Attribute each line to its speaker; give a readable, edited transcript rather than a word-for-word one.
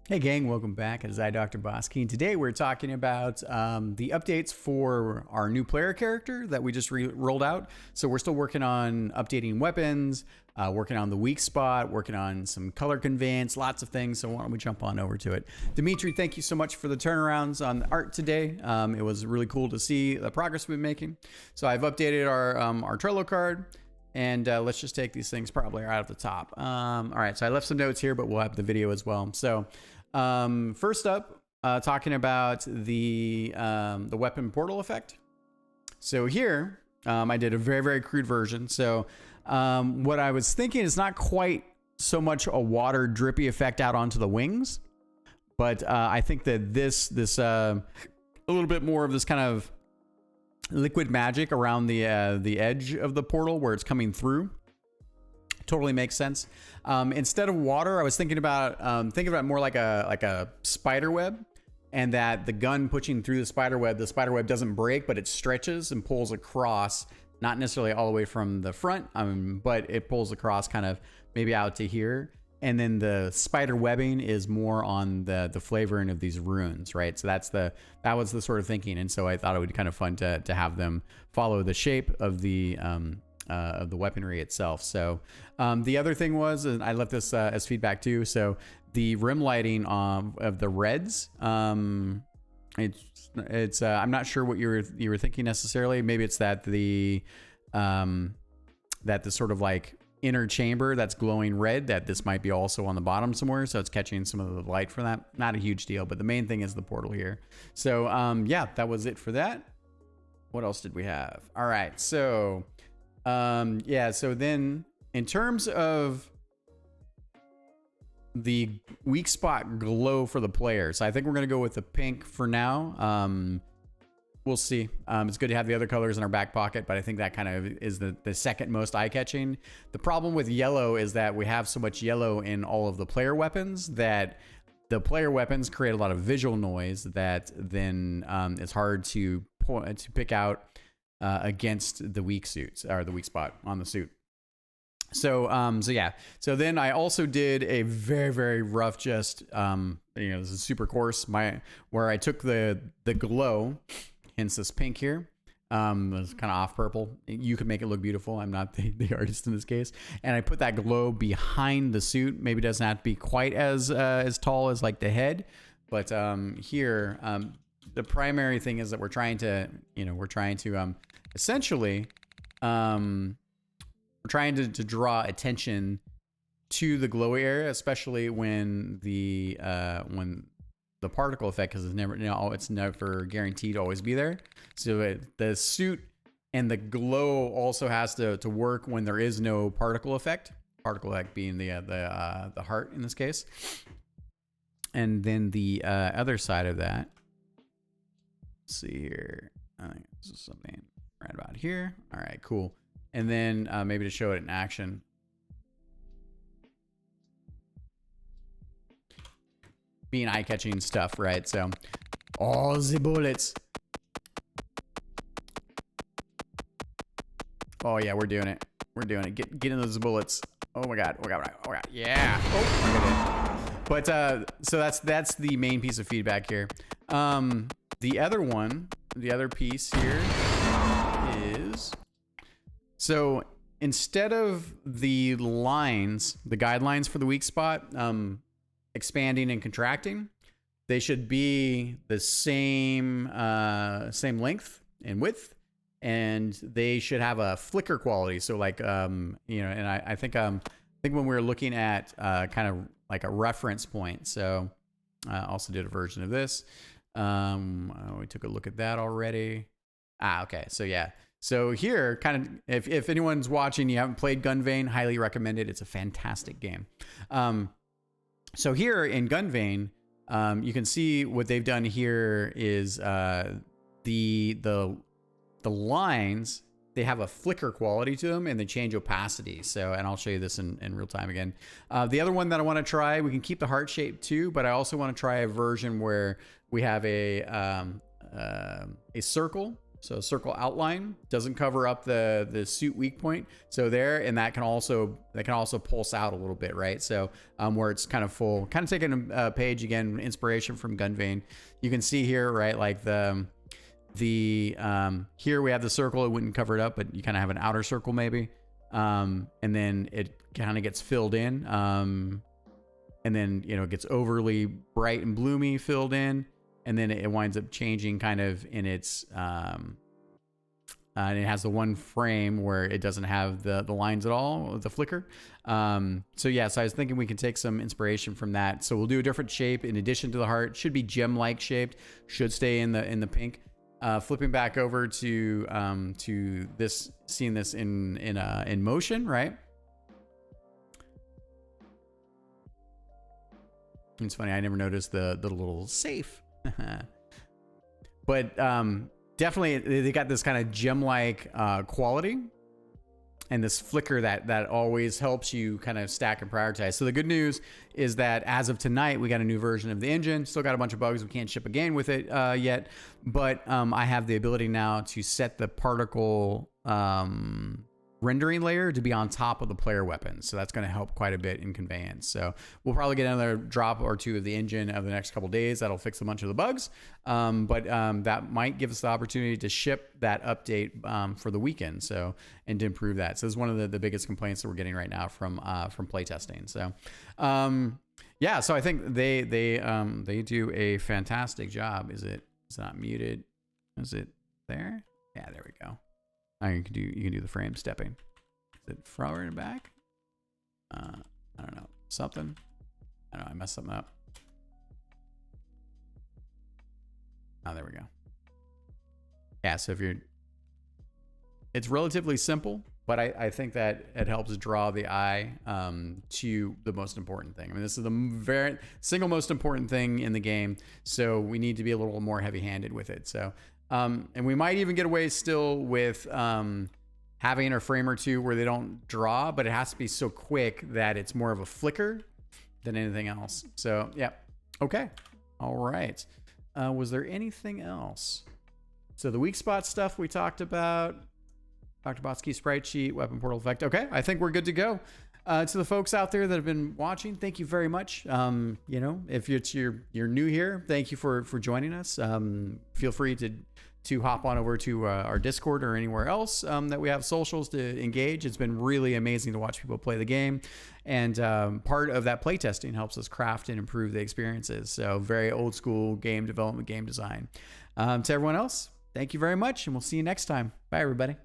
Speaker 1: Hey gang, welcome back. It is I, DrBossKey, and today we're talking about the updates for our new player character that we just rolled out. So we're still working on updating weapons, working on the weak spot, working on some color conveyance, lots of things. So why don't we jump on over to it. Dimitri, thank you so much for the turnarounds on the art today. It was really cool to see the progress we've been making. So I've updated our Trello card. And let's just take these things probably right off the top. All right, so I left some notes here, but we'll have the video as well. So first up, talking about the weapon portal effect. So here, I did a very, very crude version. So what I was thinking is not quite so much a water drippy effect out onto the wings, but I think that this a little bit more of this kind of liquid magic around the edge of the portal where it's coming through totally makes sense. Instead of water, I was thinking about more like a spider web, and that the gun pushing through the spider web doesn't break, but it stretches and pulls across, not necessarily all the way from the front, but it pulls across kind of maybe out to here. And then the spider webbing is more on the flavoring of these runes, right? So that was the sort of thinking. And so I thought it would be kind of fun to have them follow the shape of the weaponry itself. So the other thing was, and I left this as feedback too. So the rim lighting of the reds, it's I'm not sure what you were thinking necessarily. Maybe it's that the sort of like inner chamber that's glowing red, that this might be also on the bottom somewhere, so it's catching some of the light from that. Not a huge deal, but the main thing is the portal here. So yeah, that was it for that. What else did we have? All right, so yeah, so then in terms of the weak spot glow for the players, I think we're gonna go with the pink for now. We'll see. It's good to have the other colors in our back pocket, but I think that kind of is the second most eye-catching. The problem with yellow is that we have so much yellow in all of the player weapons that the player weapons create a lot of visual noise that then it's hard to pick out against the weak suits, or the weak spot on the suit. So yeah. So then I also did a very, very rough, just this is super coarse, where I took the glow, hence this pink here. It's kind of off purple. You could make it look beautiful. I'm not the artist in this case. And I put that glow behind the suit. Maybe it doesn't have to be quite as tall as like the head, but here the primary thing is that we're trying to essentially we're trying to draw attention to the glowy area, especially when the particle effect, because it's never guaranteed to always be there. So the suit and the glow also has to work when there is no particle effect. Particle effect being the heart in this case. And then the other side of that. Let's see here. I think this is something right about here. All right, cool. And then maybe to show it in action. Being eye-catching stuff, right? So all the bullets. Oh yeah, we're doing it. We're doing it. Get in those bullets. Oh my god. Oh my god. Oh my god. Yeah. Oh, but so that's the main piece of feedback here. The other piece here is, so instead of the lines, the guidelines for the weak spot, expanding and contracting, they should be the same length and width, and they should have a flicker quality. So like and I think when we were looking at kind of like a reference point, so I also did a version of this. We took a look at that already. Okay, so yeah. So here, kind of, if anyone's watching, you haven't played Gunvein, highly recommend it. It's a fantastic game. So here in Gunvein, you can see what they've done here is the lines, they have a flicker quality to them, and they change opacity. So, and I'll show you this in real time again. The other one that I want to try, we can keep the heart shape too, but I also want to try a version where we have a circle. So circle outline doesn't cover up the suit weak point. So there, and that can also pulse out a little bit, right? So where it's kind of full, kind of taking a page again, inspiration from Gunvein. You can see here, right? Like here we have the circle. It wouldn't cover it up, but you kind of have an outer circle maybe. And then it kind of gets filled in. And then, you know, it gets overly bright and bloomy filled in. And then it winds up changing kind of in its, and it has the one frame where it doesn't have the lines at all, the flicker. So yeah, so I was thinking we can take some inspiration from that. So we'll do a different shape in addition to the heart. Should be gem-like shaped, should stay in the pink. Flipping back over to this, seeing this in motion, right? It's funny, I never noticed the little safe. But definitely they got this kind of gem-like quality and this flicker that always helps you kind of stack and prioritize. So the good news is that as of tonight, we got a new version of the engine. Still got a bunch of bugs. We can't ship a game with it yet, but I have the ability now to set the particle rendering layer to be on top of the player weapon. So that's going to help quite a bit in conveyance. So we'll probably get another drop or two of the engine over the next couple of days. That'll fix a bunch of the bugs. But that might give us the opportunity to ship that update for the weekend. So, and to improve that. So this is one of the biggest complaints that we're getting right now from playtesting. So, yeah, so I think they do a fantastic job. Is it not muted? Is it there? Yeah, there we go. You can do the frame stepping. Is it forward and back? I don't know. Something. I don't know. I messed something up. Oh, there we go. Yeah, so it's relatively simple, but I think that it helps draw the eye to the most important thing. I mean, this is the single most important thing in the game, so we need to be a little more heavy-handed with it. So. And we might even get away still with having a frame or two where they don't draw, but it has to be so quick that it's more of a flicker than anything else. So, yeah. Okay. All right. Was there anything else? So the weak spot stuff we talked about. DrBossKey sprite sheet, weapon portal effect. Okay. I think we're good to go. To the folks out there that have been watching, thank you very much. You know, if you're new here, thank you for joining us. Feel free to hop on over to our Discord or anywhere else that we have socials to engage. It's been really amazing to watch people play the game, and part of that playtesting helps us craft and improve the experiences. So very old school game development, game design. To everyone else, thank you very much, and we'll see you next time. Bye, everybody.